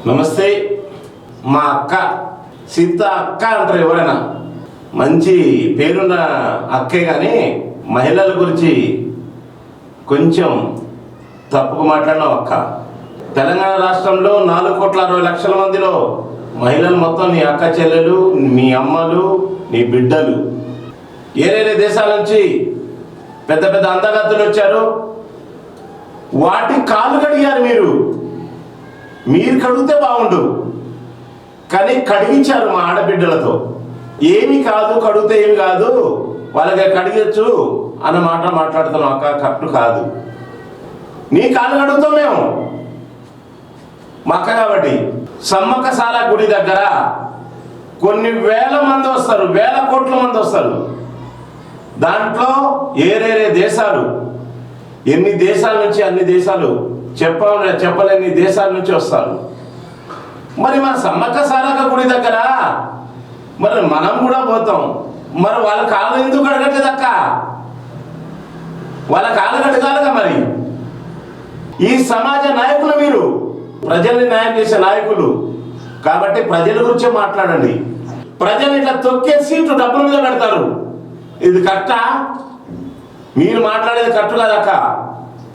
నమస్తే. మా అక్క సీత అక్క అంటారు ఎవరైనా, మంచి పేరున్న అక్కే, కానీ మహిళల గురించి కొంచెం తప్పుకు మాట్లాడిన అక్క. తెలంగాణ రాష్ట్రంలో 4,60,00,000 మందిలో మహిళలు మొత్తం నీ అక్క చెల్లెలు, మీ అమ్మలు, నీ బిడ్డలు. ఏరేరే దేశాల నుంచి పెద్ద పెద్ద అందగత్తులు వచ్చారు, వాటి కాళ్ళు కడిగారు. మీరు కడిగితే బాగుండు, కానీ కడిగించారు మా ఆడబిడ్డలతో. ఏమి కాదు, కడిగితే ఏమి కాదు, వాళ్ళకి కడిగచ్చు అన్న మాట మాట్లాడుతున్నాం అక్క. కరెక్ట్ కాదు. నీ కాళ్ళు కడుగుతాం మేము, మా అక్క కాబట్టి. సమ్మక్క సారా గుడి దగ్గర కొన్ని వేల మంది వస్తారు, వేల కోట్ల మంది వస్తారు. దాంట్లో ఏరేరే దేశాలు, ఎన్ని దేశాల నుంచి అన్ని దేశాలు, చెప్పలేని దేశాల నుంచి వస్తారు. మరి మన సమ్మక్క సారక్క గుడి దగ్గర మరి మనం కూడా పోతాం, మరి వాళ్ళ కాళ్ళు ఎందుకు అడగట్లేదు అక్క? వాళ్ళ కాళ్ళు కడగాలిగా. మరి ఈ సమాజ నాయకులు, మీరు ప్రజల్ని న్యాయం చేసే నాయకులు కాబట్టి ప్రజల గురించే మాట్లాడండి. ప్రజలు ఇట్లా తొక్కే సీట్లు డబ్బుల మీద పెడతారు. ఇది కరెక్టా? మీరు మాట్లాడేది కరెక్ట్ కాదక్క.